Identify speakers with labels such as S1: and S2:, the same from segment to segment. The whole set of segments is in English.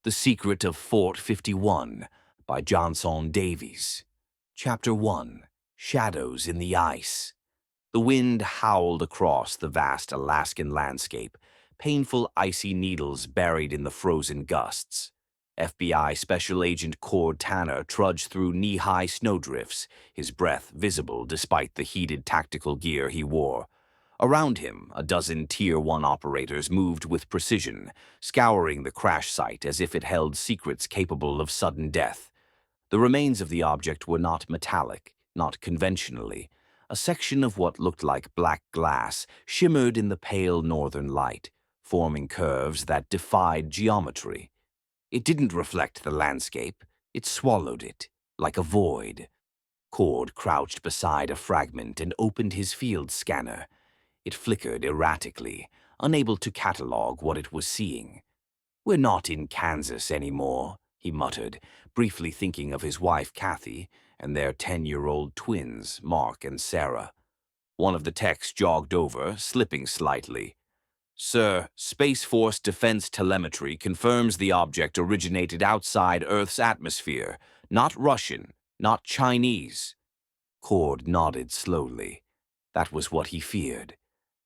S1: The Secret of Fort 51 by Johnson Davies. Chapter 1. Shadows in the Ice. The wind howled across the vast Alaskan landscape, painful icy needles buried in the frozen gusts. FBI Special Agent Cord Tanner trudged through knee-high snowdrifts, his breath visible despite the heated tactical gear he wore. Around him, a dozen Tier 1 operators moved with precision, scouring the crash site as if it held secrets capable of sudden death. The remains of the object were not metallic, not conventionally. A section of what looked like black glass shimmered in the pale northern light, forming curves that defied geometry. It didn't reflect the landscape. It swallowed it, like a void. Cord crouched beside a fragment and opened his field scanner. It flickered erratically, unable to catalog what it was seeing. "We're not in Kansas anymore," he muttered, briefly thinking of his wife Kathy and their 10-year-old twins, Mark and Sarah. One of the techs jogged over, slipping slightly. "Sir, Space Force Defense Telemetry confirms the object originated outside Earth's atmosphere. Not Russian, not Chinese." Cord nodded slowly. That was what he feared.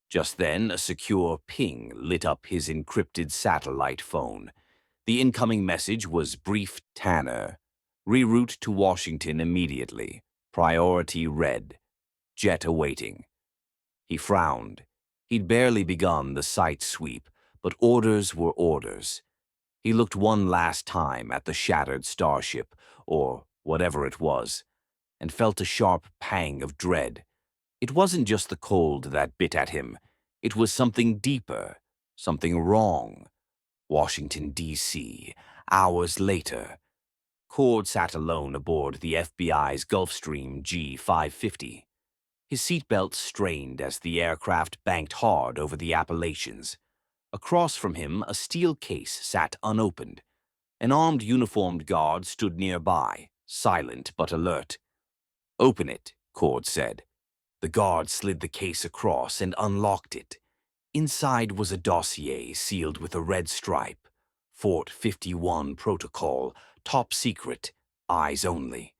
S1: Just then, a secure ping lit up his encrypted satellite phone. The incoming message was brief: Tanner. Reroute to Washington immediately. Priority red. Jet awaiting. He frowned. He'd barely begun the site sweep, but orders were orders. He looked one last time at the shattered starship, or whatever it was, and felt a sharp pang of dread. It wasn't just the cold that bit at him. It was something deeper, something wrong. Washington, D.C., hours later. Cord sat alone aboard the FBI's Gulfstream G550. His seatbelt strained as the aircraft banked hard over the Appalachians. Across from him, a steel case sat unopened. An armed uniformed guard stood nearby, silent but alert. "Open it," Cord said. The guard slid the case across and unlocked it. Inside was a dossier sealed with a red stripe. Fort 51 Protocol, top secret, eyes only.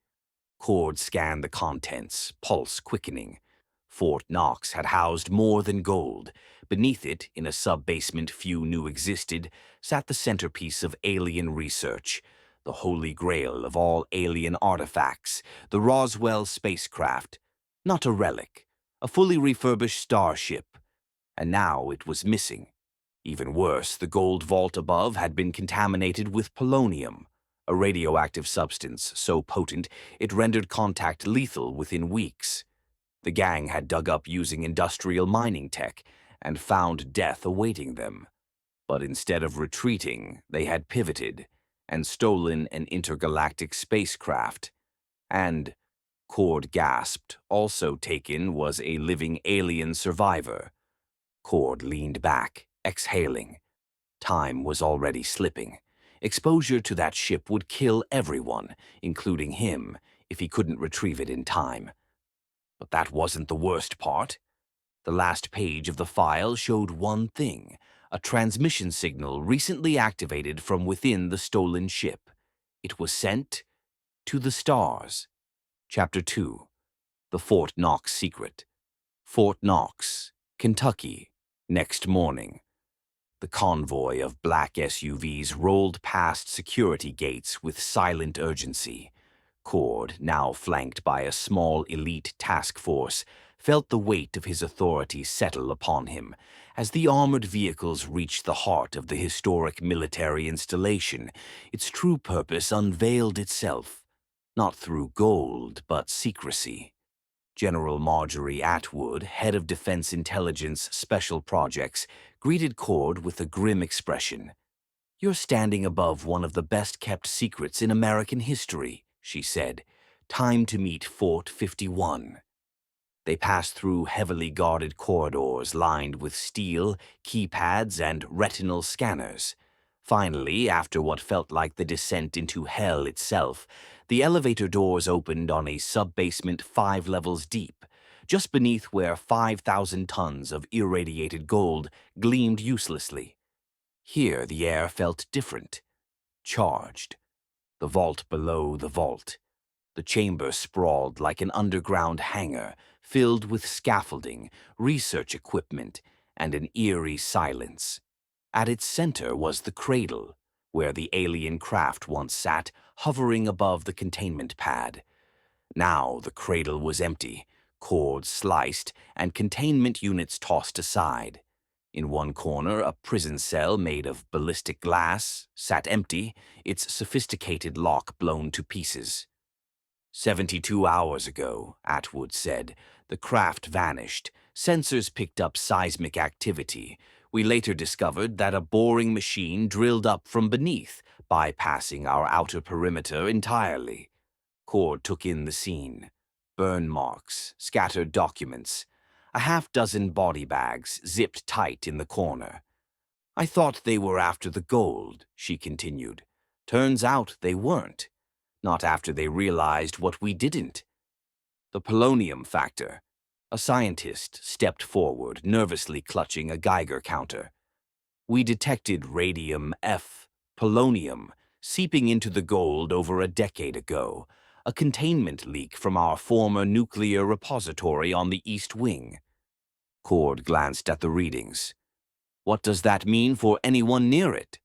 S1: Cord scanned the contents, pulse quickening. Fort Knox had housed more than gold. Beneath it, in a sub-basement few knew existed, sat the centerpiece of alien research, the holy grail of all alien artifacts, the Roswell spacecraft. Not a relic, a fully refurbished starship. And now it was missing. Even worse, the gold vault above had been contaminated with polonium, a radioactive substance so potent it rendered contact lethal within weeks. The gang had dug up using industrial mining tech and found death awaiting them. But instead of retreating, they had pivoted and stolen an intergalactic spacecraft. And, Cord gasped, also taken was a living alien survivor. Cord leaned back, exhaling. Time was already slipping. Exposure to that ship would kill everyone, including him, if he couldn't retrieve it in time. But that wasn't the worst part. The last page of the file showed one thing: a transmission signal recently activated from within the stolen ship. It was sent to the stars. Chapter 2. The Fort Knox Secret. Fort Knox, Kentucky, next morning. The convoy of black SUVs rolled past security gates with silent urgency. Cord, now flanked by a small elite task force, felt the weight of his authority settle upon him as the armored vehicles reached the heart of the historic military installation. Its true purpose unveiled itself. Not through gold, but secrecy. General Marjorie Atwood, head of Defense Intelligence Special Projects, greeted Cord with a grim expression. "You're standing above one of the best-kept secrets in American history," she said. "Time to meet Fort 51. They passed through heavily guarded corridors lined with steel, keypads, and retinal scanners. Finally, after what felt like the descent into hell itself, the elevator doors opened on a sub-basement 5 levels deep, just beneath where 5,000 tons of irradiated gold gleamed uselessly. Here the air felt different. charged. The vault below the vault. The chamber sprawled like an underground hangar, filled with scaffolding, research equipment, and an eerie silence. At its center was the cradle, where the alien craft once sat, hovering above the containment pad. Now the cradle was empty, cords sliced, and containment units tossed aside. In one corner, a prison cell made of ballistic glass sat empty, its sophisticated lock blown to pieces. 72 hours ago, Atwood said, the craft vanished. Sensors picked up seismic activity. We later discovered that a boring machine drilled up from beneath, bypassing our outer perimeter entirely. Cord took in the scene. Burn marks, scattered documents, a half-dozen body bags zipped tight in the corner. I thought they were after the gold, she continued. Turns out they weren't. Not after they realized what we didn't. The polonium factor. A scientist stepped forward, nervously clutching a Geiger counter. We detected radium F, polonium, seeping into the gold over a decade ago, a containment leak from our former nuclear repository on the East Wing. Cord glanced at the readings. What does that mean for anyone near it?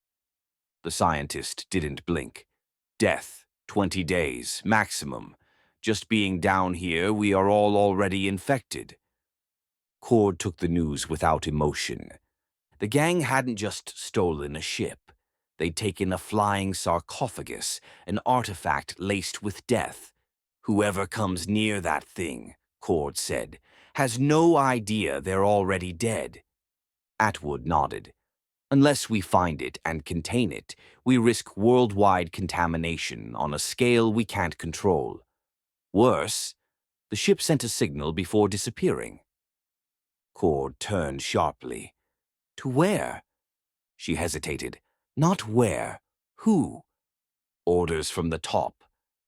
S1: The scientist didn't blink. Death, 20 days, maximum. Just being down here, we are all already infected. Cord took the news without emotion. The gang hadn't just stolen a ship. They'd taken a flying sarcophagus, an artifact laced with death. Whoever comes near that thing, Cord said, has no idea they're already dead. Atwood nodded. Unless we find it and contain it, we risk worldwide contamination on a scale we can't control. Worse, the ship sent a signal before disappearing. Cord turned sharply. To where? She hesitated. Not where. Who? Orders from the top.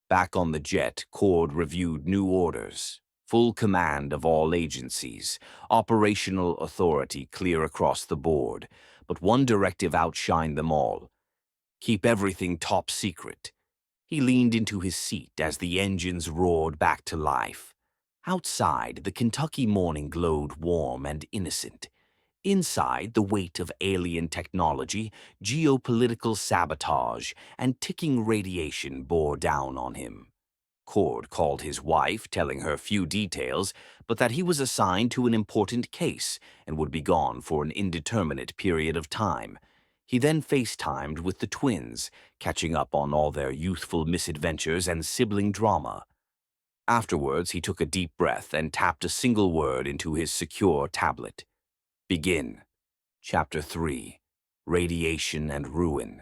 S1: Back on the jet, Cord reviewed new orders. Full command of all agencies. Operational authority clear across the board. But one directive outshined them all. Keep everything top secret. He leaned into his seat as the engines roared back to life. Outside, the Kentucky morning glowed warm and innocent. Inside, the weight of alien technology, geopolitical sabotage, and ticking radiation bore down on him. Cord called his wife, telling her few details, but that he was assigned to an important case and would be gone for an indeterminate period of time. He then FaceTimed with the twins, catching up on all their youthful misadventures and sibling drama. Afterwards, he took a deep breath and tapped a single word into his secure tablet. Begin. Chapter 3. Radiation and Ruin.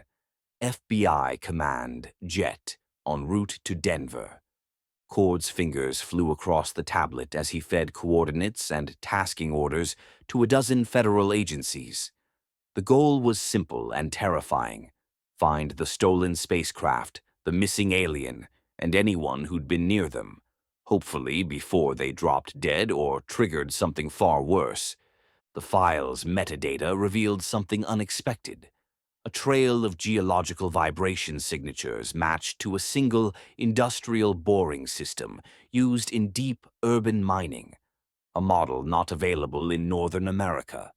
S1: FBI Command, Jet, en route to Denver. Cord's fingers flew across the tablet as he fed coordinates and tasking orders to a dozen federal agencies. The goal was simple and terrifying. Find the stolen spacecraft, the missing alien, and anyone who'd been near them, hopefully before they dropped dead or triggered something far worse. The file's metadata revealed something unexpected. A trail of geological vibration signatures matched to a single industrial boring system used in deep urban mining, a model not available in Northern America.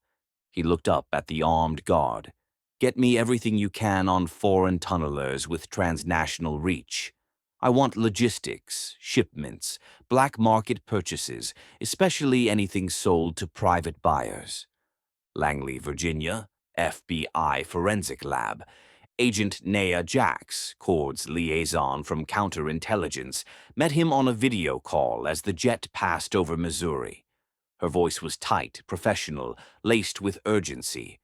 S1: He looked up at the armed guard. Get me everything you can on foreign tunnelers with transnational reach. I want logistics, shipments, black market purchases, especially anything sold to private buyers. Langley, Virginia, FBI Forensic Lab. Agent Naya Jax, Cord's liaison from counterintelligence, met him on a video call as the jet passed over Missouri. Her voice was tight, professional, laced with urgency.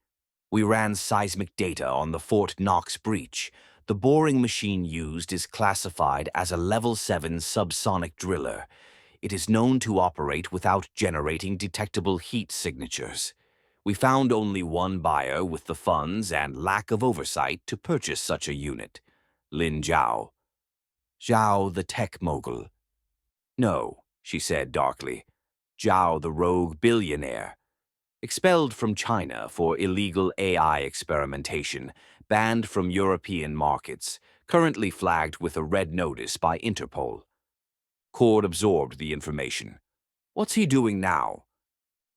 S1: We ran seismic data on the Fort Knox breach. The boring machine used is classified as a Level 7 subsonic driller. It is known to operate without generating detectable heat signatures. We found only one buyer with the funds and lack of oversight to purchase such a unit. Lin Zhao. Zhao, the tech mogul. No, she said darkly. Zhao, the rogue billionaire. Expelled from China for illegal AI experimentation, banned from European markets, currently flagged with a red notice by Interpol. Cord absorbed the information. What's he doing now?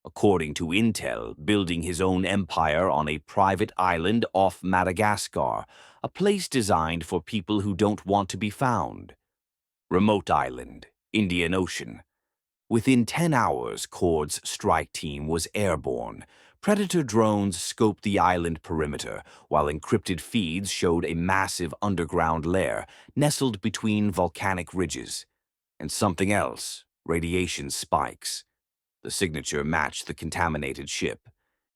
S1: According to Intel, building his own empire on a private island off Madagascar, a place designed for people who don't want to be found. Remote island, Indian Ocean. Within 10 hours, Cord's strike team was airborne. Predator drones scoped the island perimeter, while encrypted feeds showed a massive underground lair nestled between volcanic ridges. And something else, radiation spikes. The signature matched the contaminated ship.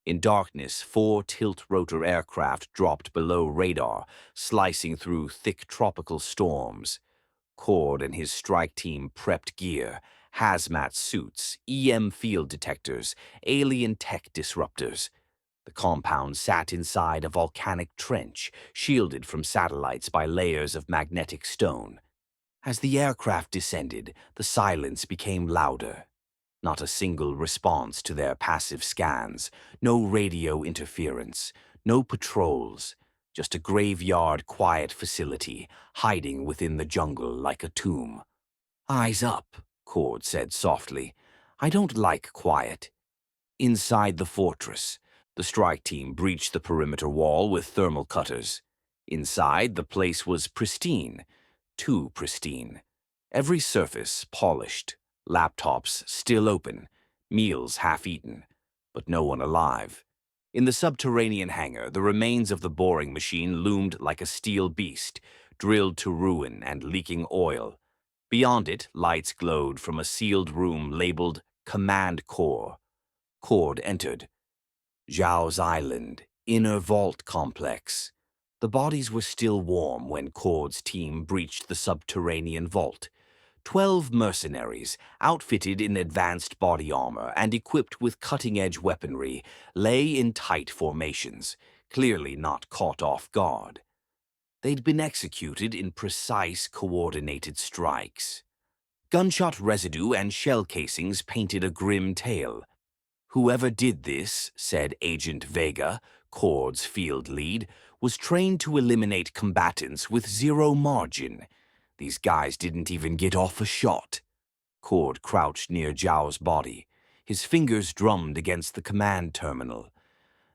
S1: In darkness, 4 tilt-rotor aircraft dropped below radar, slicing through thick tropical storms. Cord and his strike team prepped gear, hazmat suits, EM field detectors, alien tech disruptors. The compound sat inside a volcanic trench, shielded from satellites by layers of magnetic stone. As the aircraft descended, the silence became louder. Not a single response to their passive scans, no radio interference, no patrols, just a graveyard quiet facility, hiding within the jungle like a tomb. "Eyes up," Cord said softly. "I don't like quiet." Inside the fortress, the strike team breached the perimeter wall with thermal cutters. Inside, the place was pristine, too pristine. Every surface polished, laptops still open, meals half-eaten, but no one alive. In the subterranean hangar, the remains of the boring machine loomed like a steel beast, drilled to ruin and leaking oil. Beyond it, lights glowed from a sealed room labeled Command Core. Cord entered. Zhao's Island, Inner Vault Complex. The bodies were still warm when Cord's team breached the subterranean vault. 12 mercenaries, outfitted in advanced body armor and equipped with cutting-edge weaponry, lay in tight formations, clearly not caught off guard. They'd been executed in precise, coordinated strikes. Gunshot residue and shell casings painted a grim tale. "Whoever did this," said Agent Vega, Cord's field lead, "was trained to eliminate combatants with zero margin. These guys didn't even get off a shot." Cord crouched near Zhao's body. His fingers drummed against the command terminal.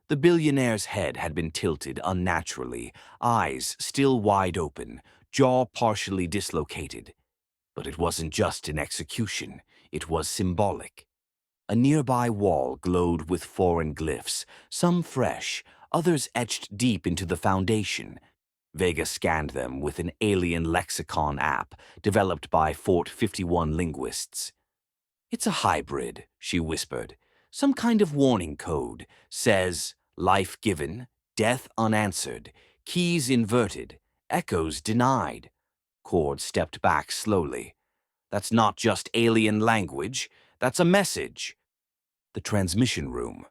S1: The billionaire's head had been tilted unnaturally, eyes still wide open, jaw partially dislocated. But it wasn't just an execution, it was symbolic. A nearby wall glowed with foreign glyphs, some fresh, others etched deep into the foundation. Vega scanned them with an alien lexicon app developed by Fort 51 linguists. "It's a hybrid," she whispered. "Some kind of warning code. Says, life given, death unanswered, keys inverted, echoes denied." Cord stepped back slowly. "That's not just alien language. That's a message." The transmission room.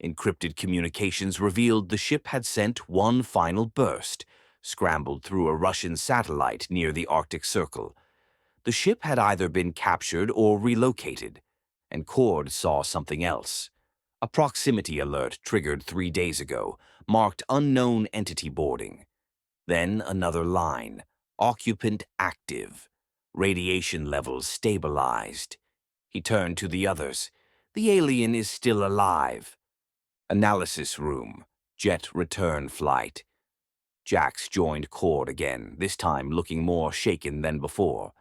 S1: Encrypted communications revealed the ship had sent one final burst, scrambled through a Russian satellite near the Arctic Circle. The ship had either been captured or relocated, and Cord saw something else. A proximity alert triggered 3 days ago, marked unknown entity boarding. Then another line, occupant active, radiation levels stabilized. He turned to the others. "The alien is still alive." Analysis room, jet return flight. Jax joined Cord again, this time looking more shaken than before.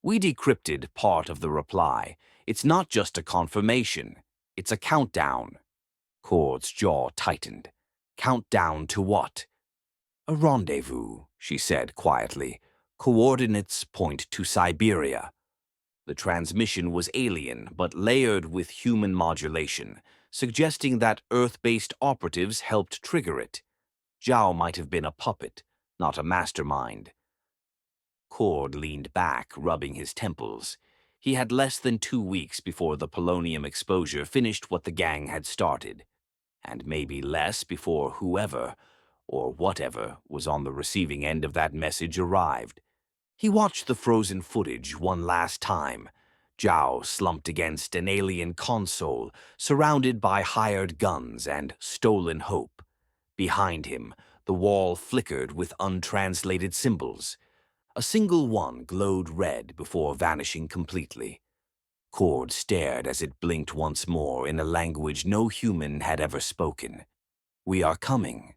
S1: "We decrypted part of the reply. It's not just a confirmation. It's a countdown." Cord's jaw tightened. "Countdown to what?" "A rendezvous," she said quietly. "Coordinates point to Siberia." The transmission was alien, but layered with human modulation, suggesting that Earth-based operatives helped trigger it. Zhao might have been a puppet, not a mastermind. Cord leaned back, rubbing his temples. He had less than 2 weeks before the polonium exposure finished what the gang had started, and maybe less before whoever, or whatever, was on the receiving end of that message arrived. He watched the frozen footage one last time. Zhao slumped against an alien console, surrounded by hired guns and stolen hope. Behind him, The wall flickered with untranslated symbols. A single one glowed red before vanishing completely. Cord stared as it blinked once more in a language no human had ever spoken. "We are coming."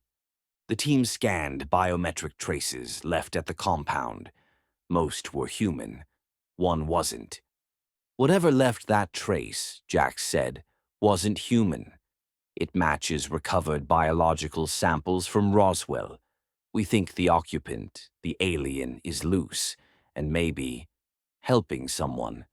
S1: The team scanned biometric traces left at the compound. Most were human. One wasn't. "Whatever left that trace," Jack said, "wasn't human. It matches recovered biological samples from Roswell. We think the occupant, the alien, is loose, and maybe helping someone."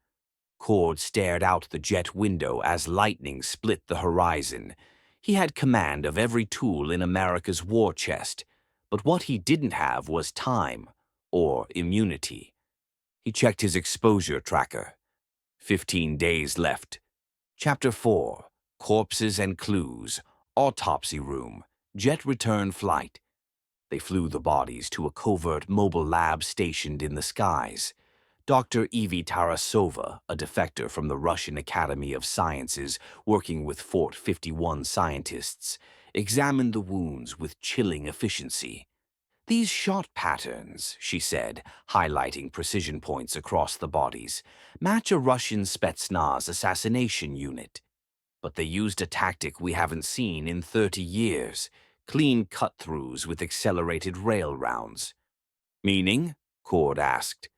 S1: Cord stared out the jet window as lightning split the horizon. He had command of every tool in America's war chest, but what he didn't have was time or immunity. He checked his exposure tracker. 15 days left. Chapter 4. Corpses and Clues. Autopsy Room. Jet return flight. They flew the bodies to a covert mobile lab stationed in the skies. Dr. Evie Tarasova, a defector from the Russian Academy of Sciences working with Fort 51 scientists, examined the wounds with chilling efficiency. "These shot patterns," she said, highlighting precision points across the bodies, "match a Russian Spetsnaz assassination unit. But they used a tactic we haven't seen in 30 years, clean cut-throughs with accelerated rail rounds." "Meaning?" Cord asked.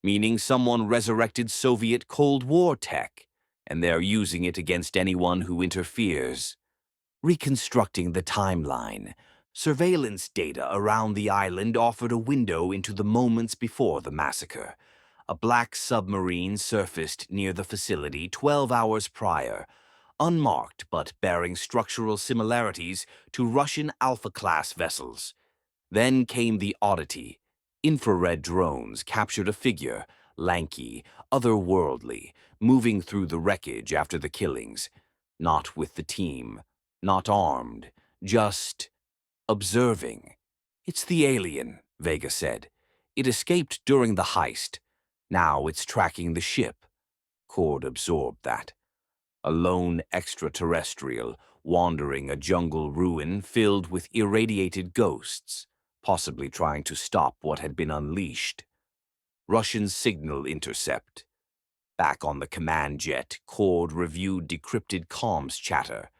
S1: "Meaning someone resurrected Soviet Cold War tech, and they're using it against anyone who interferes." Reconstructing the timeline, surveillance data around the island offered a window into the moments before the massacre. A black submarine surfaced near the facility 12 hours prior, unmarked but bearing structural similarities to Russian Alpha-class vessels. Then came the oddity. Infrared drones captured a figure, lanky, otherworldly, moving through the wreckage after the killings. Not with the team, not armed, just observing. "It's the alien," Vega said. "It escaped during the heist. Now it's tracking the ship." Cord absorbed that. A lone extraterrestrial wandering a jungle ruin filled with irradiated ghosts, possibly trying to stop what had been unleashed. Russian signal intercept. Back on the command jet, Cord reviewed decrypted comms chatter.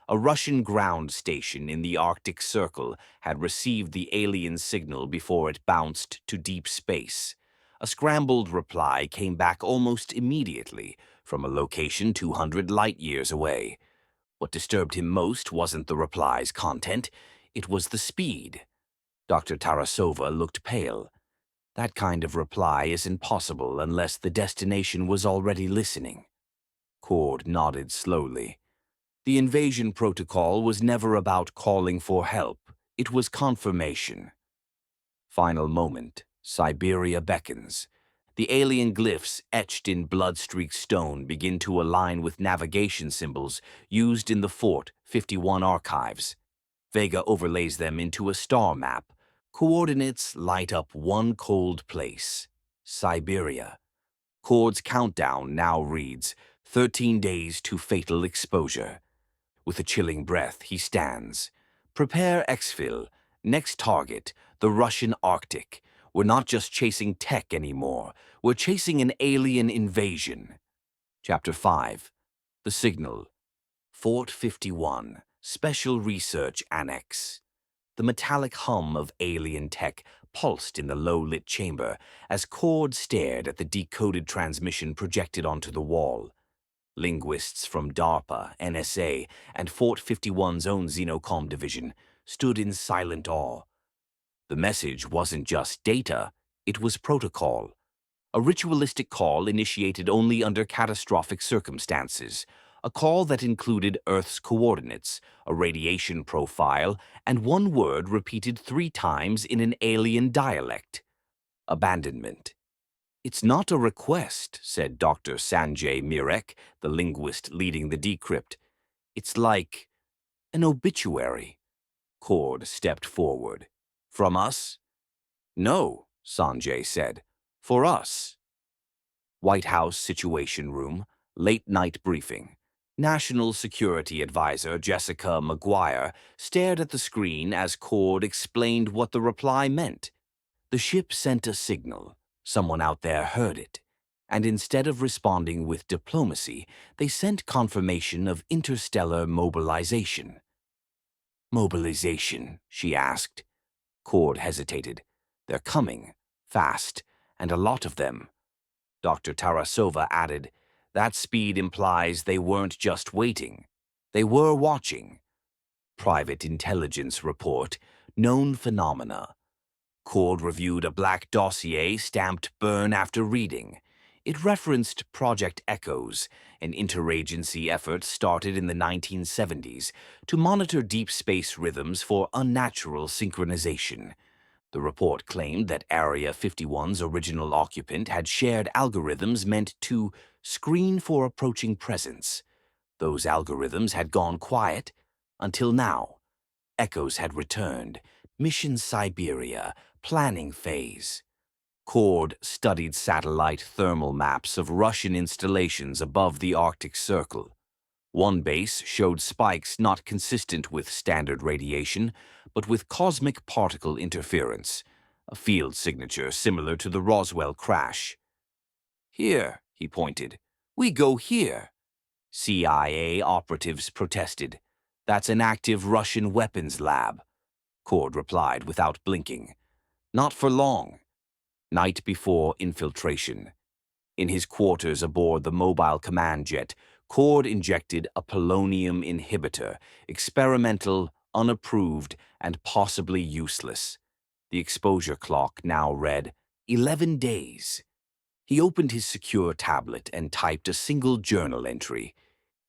S1: A Russian ground station in the Arctic Circle had received the alien signal before it bounced to deep space. A scrambled reply came back almost immediately from a location 200 light-years away. What disturbed him most wasn't the reply's content, it was the speed. Dr. Tarasova looked pale. "That kind of reply isn't possible unless the destination was already listening." Cord nodded slowly. The invasion protocol was never about calling for help. It was confirmation. Final moment. Siberia beckons. The alien glyphs etched in blood-streaked stone begin to align with navigation symbols used in the Fort 51 archives. Vega overlays them into a star map. Coordinates light up one cold place. Siberia. Cord's countdown now reads 13 days to fatal exposure. With a chilling breath, he stands. "Prepare exfil. Next target, the Russian Arctic. We're not just chasing tech anymore. We're chasing an alien invasion." Chapter 5. The Signal. Fort 51. Special Research Annex. The metallic hum of alien tech pulsed in the low-lit chamber as Cord stared at the decoded transmission projected onto the wall. Linguists from DARPA, NSA, and Fort 51's own Xenocom division stood in silent awe. The message wasn't just data, it was protocol. A ritualistic call initiated only under catastrophic circumstances. A call that included Earth's coordinates, a radiation profile, and one word repeated 3 times in an alien dialect. Abandonment. "It's not a request," said Dr. Sanjay Mirek, the linguist leading the decrypt. "It's like an obituary." Cord stepped forward. "From us?" "No," Sanjay said. "For us." White House Situation Room, late-night briefing. National Security Advisor Jessica McGuire stared at the screen as Cord explained what the reply meant. The ship sent a signal. Someone out there heard it. And instead of responding with diplomacy, they sent confirmation of interstellar mobilization. Mobilization, she asked. Cord hesitated. They're coming, fast, and a lot of them. Dr. Tarasova added, that speed implies they weren't just waiting. They were watching. Private intelligence report, known phenomena. Cord reviewed a black dossier stamped burn after reading. It referenced Project Echoes, an interagency effort started in the 1970s to monitor deep space rhythms for unnatural synchronization. The report claimed that Area 51's original occupant had shared algorithms meant to screen for approaching presence. Those algorithms had gone quiet until now. Echoes had returned. Mission Siberia, planning phase. Cord studied satellite thermal maps of Russian installations above the Arctic Circle. One base showed spikes not consistent with standard radiation, but with cosmic particle interference, a field signature similar to the Roswell crash. Here, he pointed. We go here. CIA operatives protested. That's an active Russian weapons lab. Cord replied without blinking. Not for long. Night before infiltration. In his quarters aboard the mobile command jet, Cord injected a polonium inhibitor, experimental, unapproved, and possibly useless. The exposure clock now read 11 days. He opened his secure tablet and typed a single journal entry.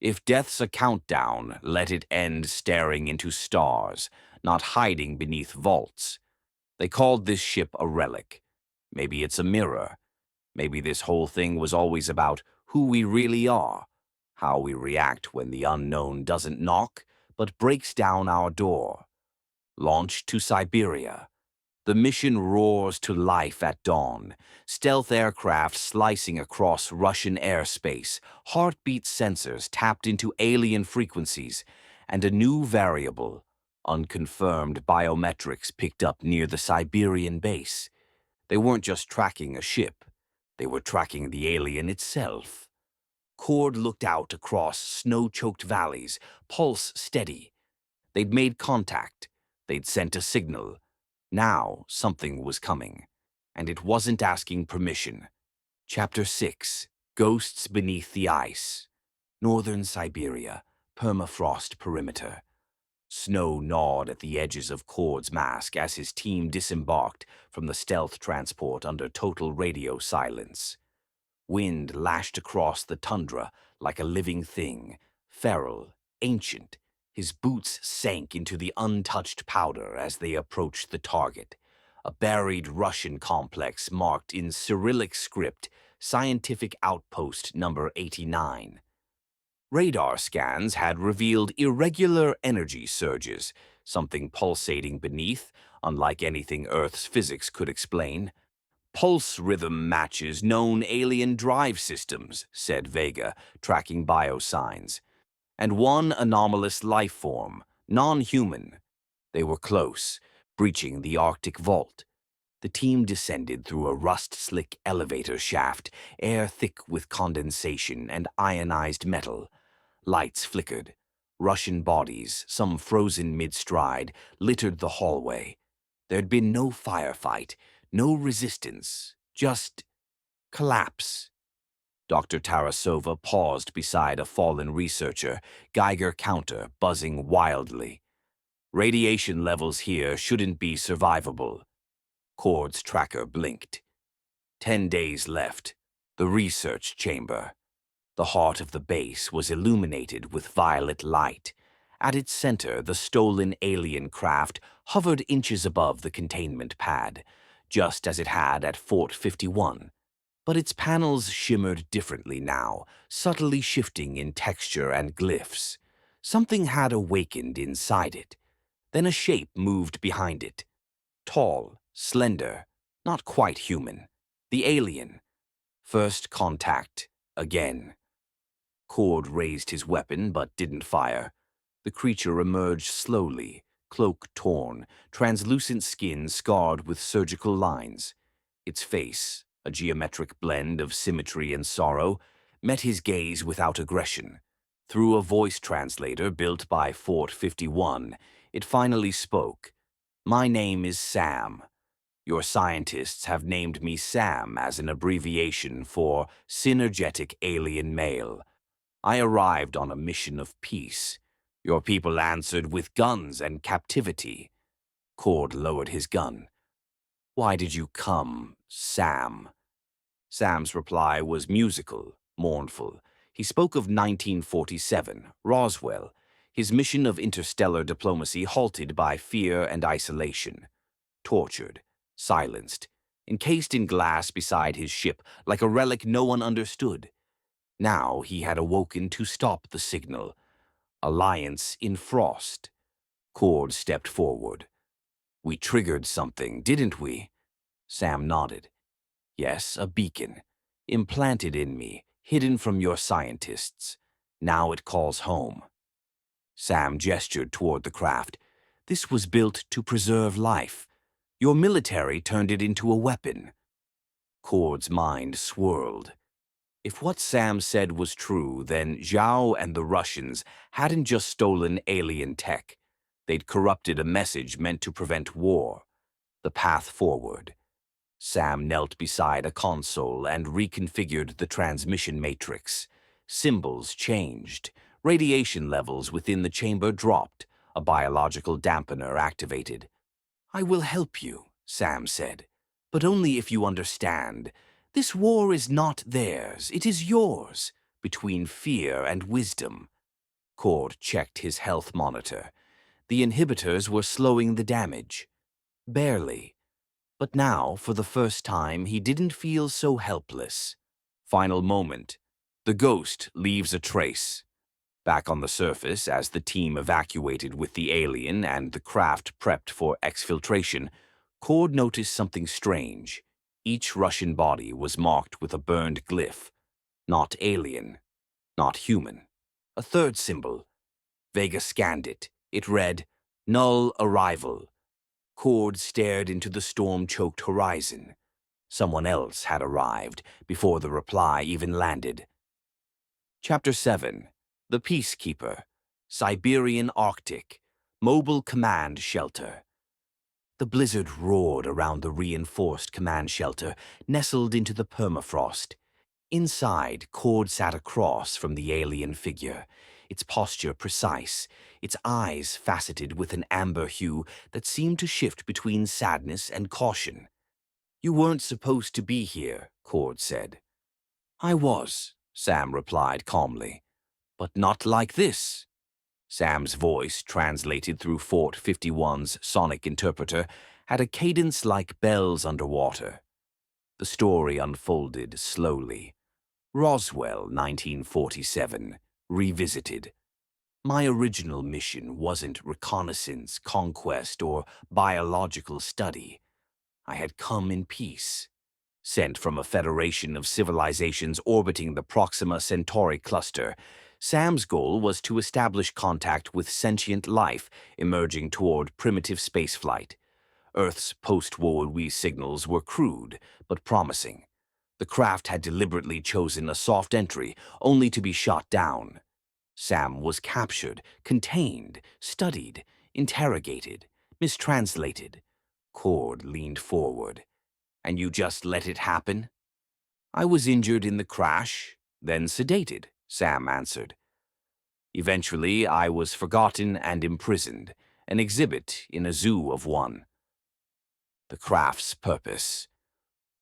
S1: If death's a countdown, let it end staring into stars, not hiding beneath vaults. They called this ship a relic. Maybe it's a mirror. Maybe this whole thing was always about who we really are, how we react when the unknown doesn't knock, but breaks down our door. Launched to Siberia. The mission roars to life at dawn, stealth aircraft slicing across Russian airspace, heartbeat sensors tapped into alien frequencies, and a new variable, unconfirmed biometrics picked up near the Siberian base. They weren't just tracking a ship, they were tracking the alien itself. Cord looked out across snow-choked valleys, pulse steady. They'd made contact. They'd sent a signal. Now something was coming, and it wasn't asking permission. Chapter 6, Ghosts Beneath the Ice. Northern Siberia, permafrost perimeter. Snow gnawed at the edges of Cord's mask as his team disembarked from the stealth transport under total radio silence. Wind lashed across the tundra like a living thing, feral, ancient. His boots sank into the untouched powder as they approached the target, a buried Russian complex marked in Cyrillic script, Scientific Outpost Number 89. Radar scans had revealed irregular energy surges, something pulsating beneath, unlike anything Earth's physics could explain. Pulse rhythm matches known alien drive systems, said Vega, tracking biosigns. And one anomalous life form, non-human. They were close, breaching the Arctic vault. The team descended through a rust-slick elevator shaft, air thick with condensation and ionized metal. Lights flickered. Russian bodies, some frozen mid-stride, littered the hallway. There'd been no firefight, no resistance, just collapse. Dr. Tarasova paused beside a fallen researcher, Geiger counter buzzing wildly. Radiation levels here shouldn't be survivable. Cord's tracker blinked. 10 days left. The research chamber. The heart of the base was illuminated with violet light. At its center, the stolen alien craft hovered inches above the containment pad, just as it had at Fort 51. But its panels shimmered differently now, subtly shifting in texture and glyphs. Something had awakened inside it. Then a shape moved behind it. Tall, slender, not quite human. The alien. First contact, again. Cord raised his weapon but didn't fire. The creature emerged slowly, cloak torn, translucent skin scarred with surgical lines. Its face, a geometric blend of symmetry and sorrow, met his gaze without aggression. Through a voice translator built by Fort 51, it finally spoke. "My name is Sam. Your scientists have named me Sam as an abbreviation for Synergetic Alien Male. I arrived on a mission of peace. Your people answered with guns and captivity." Cord lowered his gun. "Why did you come, Sam?" Sam's reply was musical, mournful. He spoke of 1947, Roswell, his mission of interstellar diplomacy halted by fear and isolation. Tortured, silenced, encased in glass beside his ship like a relic no one understood. Now he had awoken to stop the signal. Alliance in frost. Cord stepped forward. "We triggered something, didn't we?" Sam nodded. "Yes, a beacon. Implanted in me, hidden from your scientists. Now it calls home." Sam gestured toward the craft. "This was built to preserve life. Your military turned it into a weapon." Cord's mind swirled. If what Sam said was true, then Zhao and the Russians hadn't just stolen alien tech. They'd corrupted a message meant to prevent war. The path forward. Sam knelt beside a console and reconfigured the transmission matrix. Symbols changed. Radiation levels within the chamber dropped. A biological dampener activated. "I will help you," Sam said, "but only if you understand. This war is not theirs, it is yours, between fear and wisdom." Cord checked his health monitor. The inhibitors were slowing the damage. Barely. But now, for the first time, he didn't feel so helpless. Final moment. The ghost leaves a trace. Back on the surface, as the team evacuated with the alien and the craft prepped for exfiltration, Cord noticed something strange. Each Russian body was marked with a burned glyph. Not alien. Not human. A third symbol. Vega scanned it. It read, "Null arrival." Cord stared into the storm-choked horizon. Someone else had arrived before the reply even landed. Chapter 7. The Peacekeeper. Siberian Arctic. Mobile Command Shelter. The blizzard roared around the reinforced command shelter, nestled into the permafrost. Inside, Cord sat across from the alien figure, its posture precise, its eyes faceted with an amber hue that seemed to shift between sadness and caution. "You weren't supposed to be here," Cord said. "I was," Sam replied calmly. "But not like this." Sam's voice, translated through Fort 51's sonic interpreter, had a cadence like bells underwater. The story unfolded slowly. Roswell, 1947, revisited. My original mission wasn't reconnaissance, conquest, or biological study. I had come in peace. Sent from a federation of civilizations orbiting the Proxima Centauri cluster, Sam's goal was to establish contact with sentient life emerging toward primitive spaceflight. Earth's post-World War signals were crude, but promising. The craft had deliberately chosen a soft entry, only to be shot down. Sam was captured, contained, studied, interrogated, mistranslated. Cord leaned forward. "And you just let it happen?" "I was injured in the crash, then sedated," Sam answered. "Eventually, I was forgotten and imprisoned, an exhibit in a zoo of one." The craft's purpose.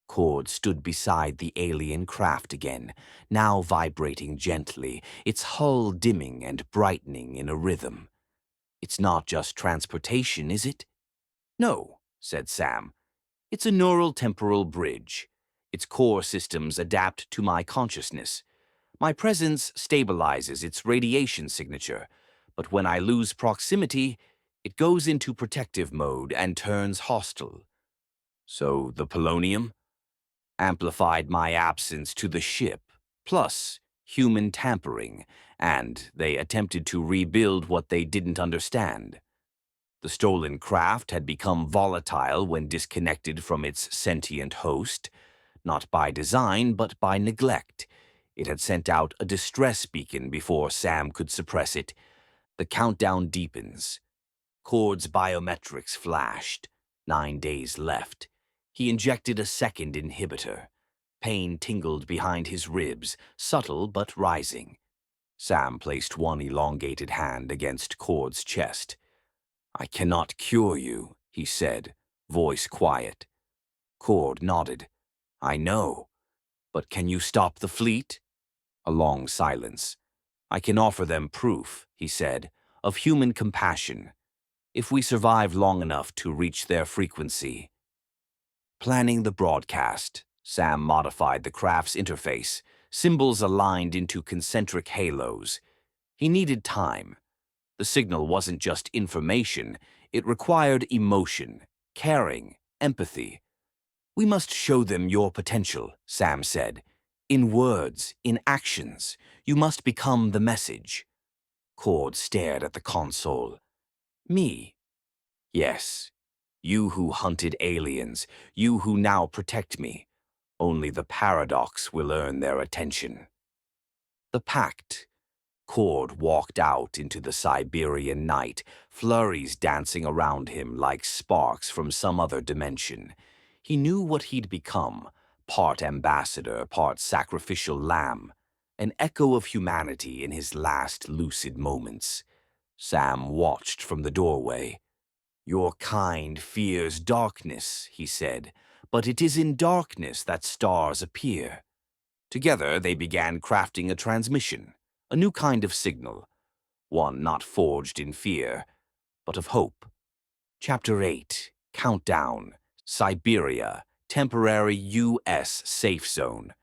S1: Cord stood beside the alien craft again, now vibrating gently, its hull dimming and brightening in a rhythm. "It's not just transportation, is it?" "No," said Sam. "It's a neural temporal bridge. Its core systems adapt to my consciousness. My presence stabilizes its radiation signature, but when I lose proximity, it goes into protective mode and turns hostile. So the polonium amplified my absence to the ship. Plus, human tampering, and they attempted to rebuild what they didn't understand. The stolen craft had become volatile when disconnected from its sentient host, not by design but by neglect. It had sent out a distress beacon before Sam could suppress it. The countdown deepens. Cord's biometrics flashed. 9 days left. He injected a second inhibitor. Pain tingled behind his ribs, subtle but rising. Sam placed one elongated hand against Cord's chest. "I cannot cure you," he said, voice quiet. Cord nodded. "I know. But can you stop the fleet?" A long silence. "I can offer them proof," he said, "of human compassion. If we survive long enough to reach their frequency." Planning the broadcast, Sam modified the craft's interface, symbols aligned into concentric halos. He needed time. The signal wasn't just information, it required emotion, caring, empathy. "We must show them your potential," Sam said. "In words, in actions. You must become the message." Cord stared at the console. "Me?" "Yes. You who hunted aliens, you who now protect me. Only the paradox will earn their attention." The pact. Cord walked out into the Siberian night, flurries dancing around him like sparks from some other dimension. He knew what he'd become, part ambassador, part sacrificial lamb, an echo of humanity in his last lucid moments. Sam watched from the doorway. "Your kind fears darkness," he said, "but it is in darkness that stars appear." Together they began crafting a transmission, a new kind of signal, one not forged in fear, but of hope. Chapter 8, Countdown, Siberia, Temporary U.S. Safe Zone.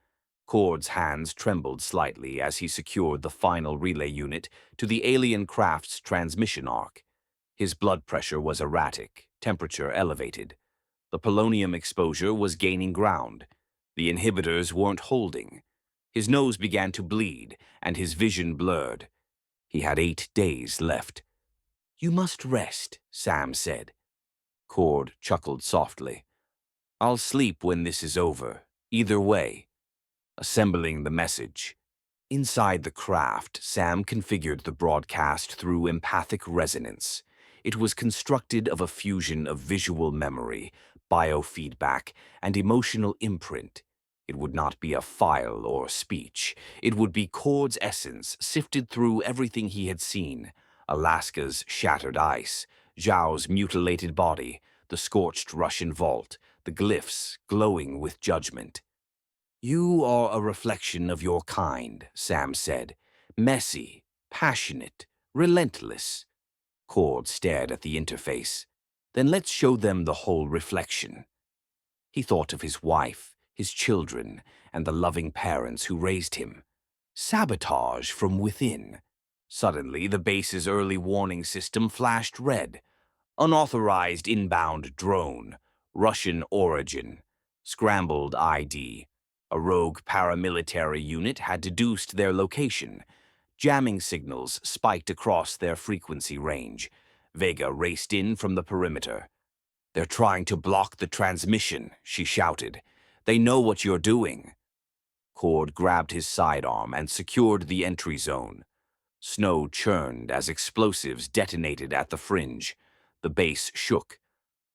S1: Cord's hands trembled slightly as he secured the final relay unit to the alien craft's transmission arc. His blood pressure was erratic, temperature elevated. The polonium exposure was gaining ground. The inhibitors weren't holding. His nose began to bleed, and his vision blurred. He had 8 days left. "You must rest," Sam said. Cord chuckled softly. "I'll sleep when this is over, either way." Assembling the message. Inside the craft, Sam configured the broadcast through empathic resonance. It was constructed of a fusion of visual memory, biofeedback, and emotional imprint. It would not be a file or speech. It would be Cord's essence, sifted through everything he had seen. Alaska's shattered ice, Zhao's mutilated body, the scorched Russian vault, the glyphs glowing with judgment. "You are a reflection of your kind," Sam said. "Messy, passionate, relentless." Cord stared at the interface. "Then let's show them the whole reflection." He thought of his wife, his children, and the loving parents who raised him. Sabotage from within. Suddenly, the base's early warning system flashed red. Unauthorized inbound drone. Russian origin. Scrambled ID. A rogue paramilitary unit had deduced their location. Jamming signals spiked across their frequency range. Vega raced in from the perimeter. "They're trying to block the transmission," she shouted. "They know what you're doing." Cord grabbed his sidearm and secured the entry zone. Snow churned as explosives detonated at the fringe. The base shook.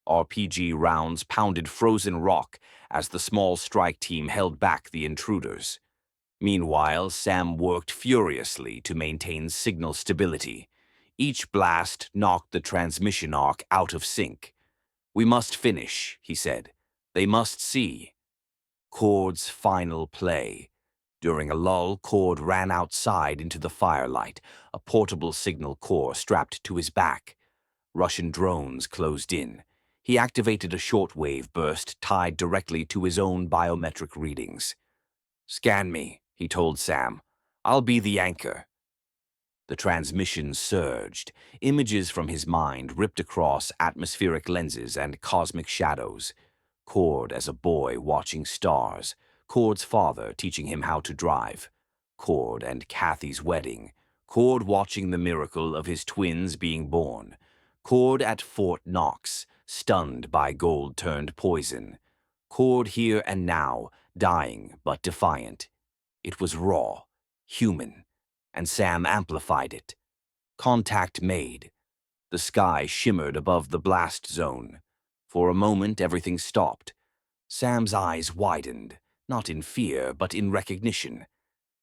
S1: RPG rounds pounded frozen rock as the small strike team held back the intruders. Meanwhile, Sam worked furiously to maintain signal stability. Each blast knocked the transmission arc out of sync. "We must finish," he said. "They must see." Cord's final play. During a lull, Cord ran outside into the firelight, a portable signal core strapped to his back. Russian drones closed in. He activated a shortwave burst tied directly to his own biometric readings. "Scan me," he told Sam. "I'll be the anchor." The transmission surged. Images from his mind ripped across atmospheric lenses and cosmic shadows. Cord as a boy watching stars. Cord's father teaching him how to drive. Cord and Kathy's wedding, Cord watching the miracle of his twins being born, Cord at Fort Knox, stunned by gold-turned poison, Cord here and now, dying but defiant. It was raw, human, and Sam amplified it. Contact made. The sky shimmered above the blast zone. For a moment, everything stopped. Sam's eyes widened, not in fear, but in recognition.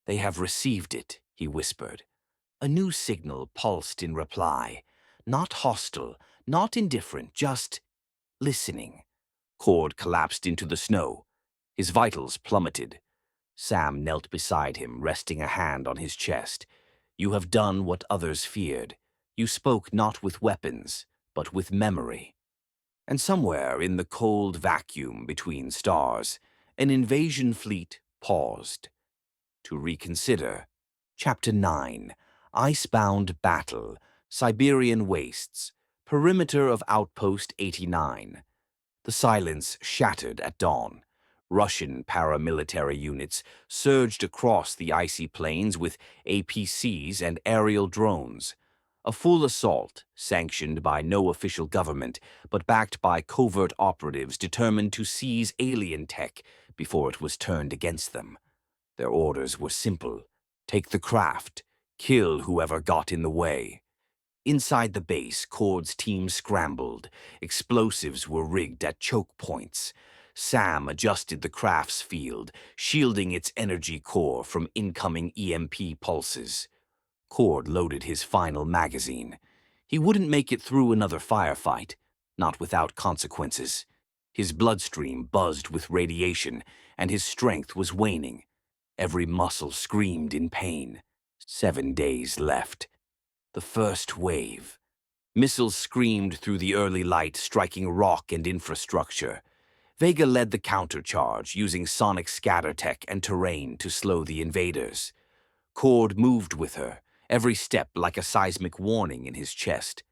S1: "They have received it," he whispered. A new signal pulsed in reply. Not hostile, not indifferent, just listening. Cord collapsed into the snow. His vitals plummeted. Sam knelt beside him, resting a hand on his chest. "You have done what others feared. You spoke not with weapons, but with memory." And somewhere in the cold vacuum between stars, an invasion fleet paused. To reconsider. Chapter 9. Icebound Battle. Siberian Wastes. Perimeter of Outpost 89. The silence shattered at dawn. Russian paramilitary units surged across the icy plains with APCs and aerial drones. A full assault, sanctioned by no official government, but backed by covert operatives determined to seize alien tech before it was turned against them. Their orders were simple: take the craft, kill whoever got in the way. Inside the base, Cord's team scrambled. Explosives were rigged at choke points. Sam adjusted the craft's field, shielding its energy core from incoming EMP pulses. Cord loaded his final magazine. He wouldn't make it through another firefight, not without consequences. His bloodstream buzzed with radiation, and his strength was waning. Every muscle screamed in pain. 7 days left. The first wave. Missiles screamed through the early light, striking rock and infrastructure. Vega led the countercharge, using sonic scatter tech and terrain to slow the invaders. Cord moved with her, every step like a seismic warning in his chest.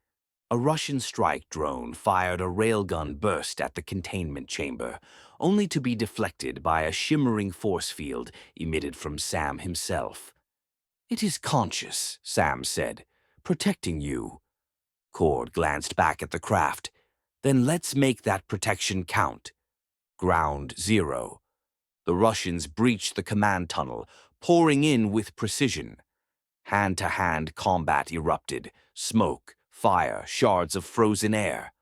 S1: A Russian strike drone fired a railgun burst at the containment chamber, only to be deflected by a shimmering force field emitted from Sam himself. "It is conscious," Sam said, "protecting you." Cord glanced back at the craft. "Then let's make that protection count." Ground zero. The Russians breached the command tunnel, pouring in with precision. Hand-to-hand combat erupted. Smoke, fire, shards of frozen air.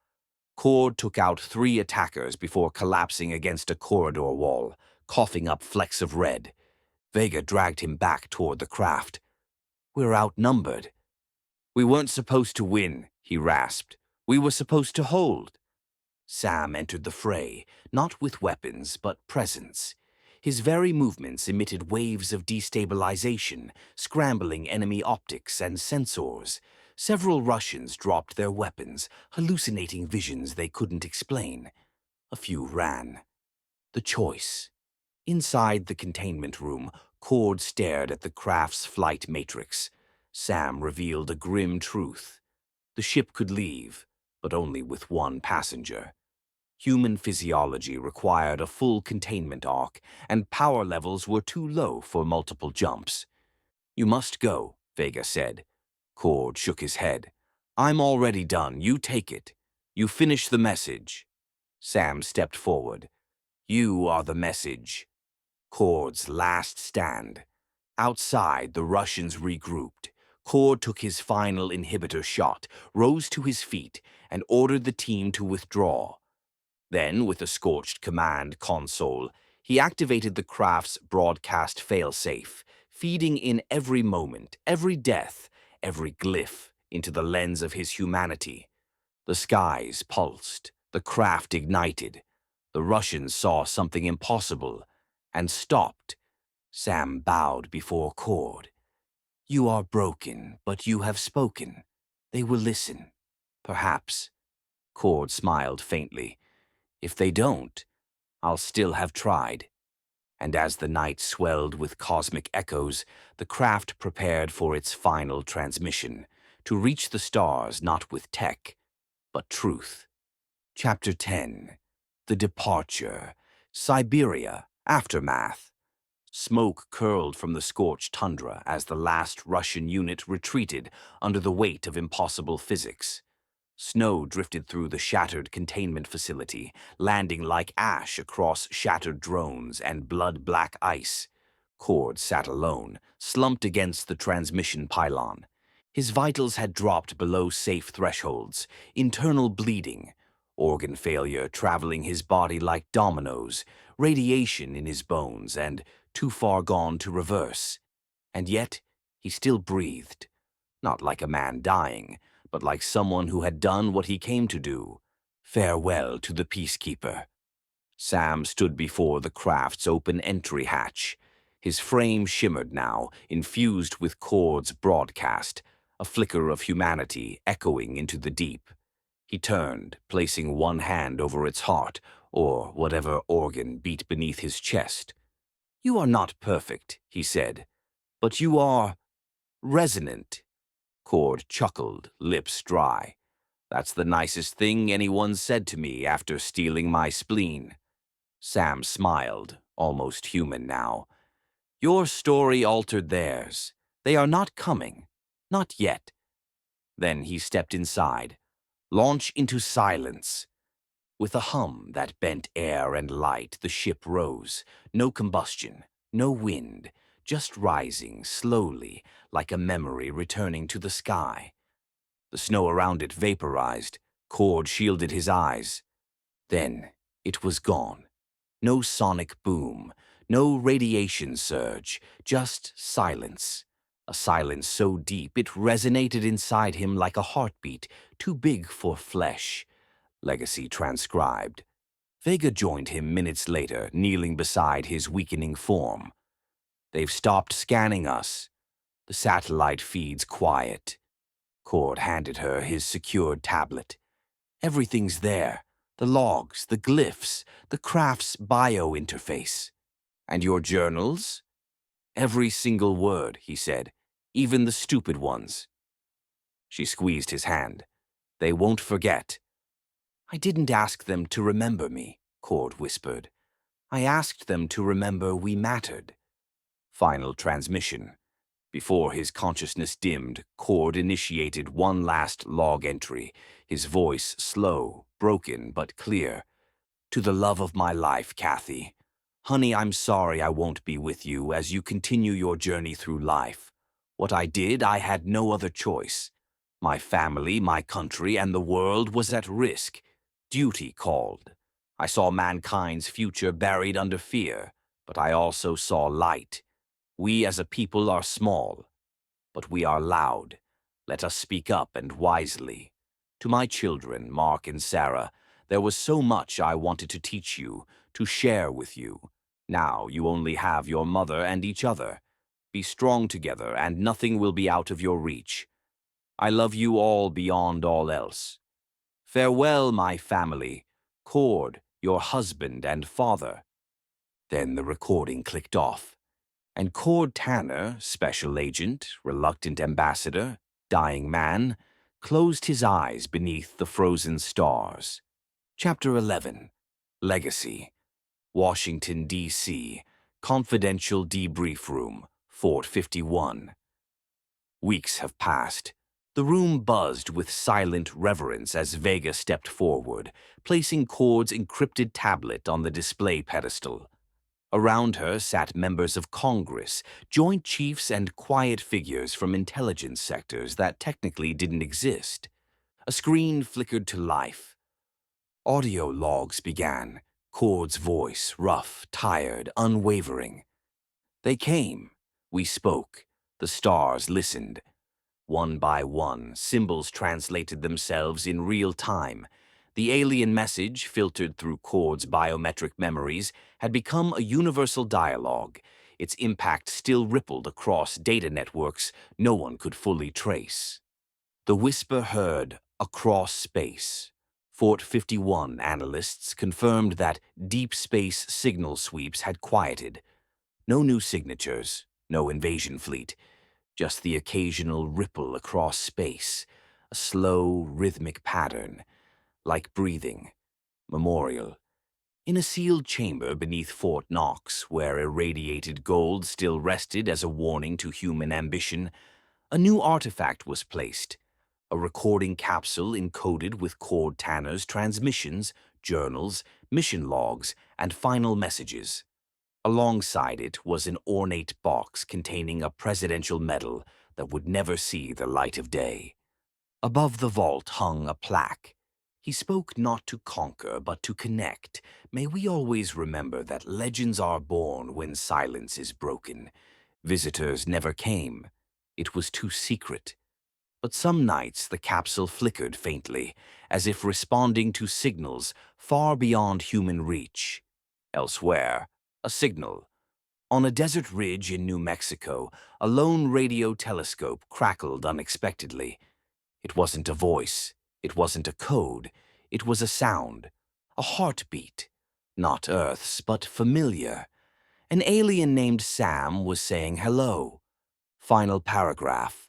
S1: Cord took out 3 attackers before collapsing against a corridor wall, coughing up flecks of red. Vega dragged him back toward the craft. "We're outnumbered." "We weren't supposed to win," he rasped. "We were supposed to hold." Sam entered the fray, not with weapons, but presence. His very movements emitted waves of destabilization, scrambling enemy optics and sensors. Several Russians dropped their weapons, hallucinating visions they couldn't explain. A few ran. The choice. Inside the containment room, Cord stared at the craft's flight matrix. Sam revealed a grim truth. The ship could leave, but only with one passenger. Human physiology required a full containment arc, and power levels were too low for multiple jumps. "You must go," Vega said. Cord shook his head. "I'm already done. You take it. You finish the message." Sam stepped forward. "You are the message." Cord's last stand. Outside, the Russians regrouped. Cord took his final inhibitor shot, rose to his feet, and ordered the team to withdraw. Then, with a scorched command console, he activated the craft's broadcast failsafe, feeding in every moment, every death, every glyph into the lens of his humanity. The skies pulsed, the craft ignited. The Russians saw something impossible and stopped. Sam bowed before Cord. "You are broken, but you have spoken. They will listen. Perhaps." Cord smiled faintly. "If they don't, I'll still have tried." And as the night swelled with cosmic echoes, the craft prepared for its final transmission, to reach the stars not with tech, but truth. Chapter 10. The Departure. Siberia. Aftermath. Smoke curled from the scorched tundra as the last Russian unit retreated under the weight of impossible physics. Snow drifted through the shattered containment facility, landing like ash across shattered drones and blood-black ice. Cord sat alone, slumped against the transmission pylon. His vitals had dropped below safe thresholds, internal bleeding, organ failure traveling his body like dominoes, radiation in his bones, and too far gone to reverse. And yet, he still breathed, not like a man dying, but like someone who had done what he came to do. Farewell to the Peacekeeper. Sam stood before the craft's open entry hatch. His frame shimmered now, infused with Cord's broadcast, a flicker of humanity echoing into the deep. He turned, placing one hand over its heart, or whatever organ beat beneath his chest. "You are not perfect," he said, "but you are resonant." Cord chuckled, lips dry. "That's the nicest thing anyone said to me after stealing my spleen." Sam smiled, almost human now. "Your story altered theirs. They are not coming. Not yet." Then he stepped inside. Launch into silence. With a hum that bent air and light, the ship rose. No combustion, no wind, just rising slowly, like a memory returning to the sky. The snow around it vaporized. Cord shielded his eyes. Then it was gone. No sonic boom, no radiation surge, just silence. A silence so deep it resonated inside him like a heartbeat, too big for flesh. Legacy transcribed. Vega joined him minutes later, kneeling beside his weakening form. "They've stopped scanning us. The satellite feed's quiet." Cord handed her his secured tablet. "Everything's there. The logs, the glyphs, the craft's bio-interface. And your journals?" "Every single word," he said, "even the stupid ones." She squeezed his hand. "They won't forget." "I didn't ask them to remember me," Cord whispered. "I asked them to remember we mattered." Final transmission. Before his consciousness dimmed, Cord initiated one last log entry, his voice slow, broken but clear. "To the love of my life, Kathy. Honey, I'm sorry I won't be with you as you continue your journey through life. What I did, I had no other choice. My family, my country, and the world was at risk. Duty called. I saw mankind's future buried under fear, but I also saw light. We as a people are small, but we are loud. Let us speak up and wisely. To my children, Mark and Sarah, there was so much I wanted to teach you, to share with you. Now you only have your mother and each other. Be strong together, and nothing will be out of your reach. I love you all beyond all else. Farewell, my family. Cord, your husband and father." Then the recording clicked off, and Cord Tanner, special agent, reluctant ambassador, dying man, closed his eyes beneath the frozen stars. Chapter 11. Legacy. Washington, D.C. Confidential Debrief Room, Fort 51. Weeks have passed. The room buzzed with silent reverence as Vega stepped forward, placing Cord's encrypted tablet on the display pedestal. Around her sat members of Congress, joint chiefs, and quiet figures from intelligence sectors that technically didn't exist. A screen flickered to life. Audio logs began, Cord's voice rough, tired, unwavering. "They came. We spoke. The stars listened. One by one, symbols translated themselves in real time. The alien message, filtered through Cord's biometric memories, had become a universal dialogue. Its impact still rippled across data networks no one could fully trace. The whisper heard across space. Fort 51 analysts confirmed that deep space signal sweeps had quieted. No new signatures, no invasion fleet. Just the occasional ripple across space, a slow, rhythmic pattern, like breathing, memorial. In a sealed chamber beneath Fort Knox, where irradiated gold still rested as a warning to human ambition, a new artifact was placed. A recording capsule encoded with Cord Tanner's transmissions, journals, mission logs, and final messages. Alongside it was an ornate box containing a presidential medal that would never see the light of day. Above the vault hung a plaque. He spoke not to conquer, but to connect. May we always remember that legends are born when silence is broken. Visitors never came. It was too secret. But some nights the capsule flickered faintly, as if responding to signals far beyond human reach. Elsewhere, a signal. On a desert ridge in New Mexico, a lone radio telescope crackled unexpectedly. It wasn't a voice. It wasn't a code. It was a sound. A heartbeat. Not Earth's, but familiar. An alien named Sam was saying hello. Final paragraph.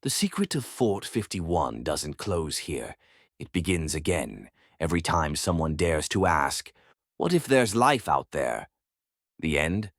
S1: The secret of Fort 51 doesn't close here. It begins again, every time someone dares to ask, what if there's life out there? The end?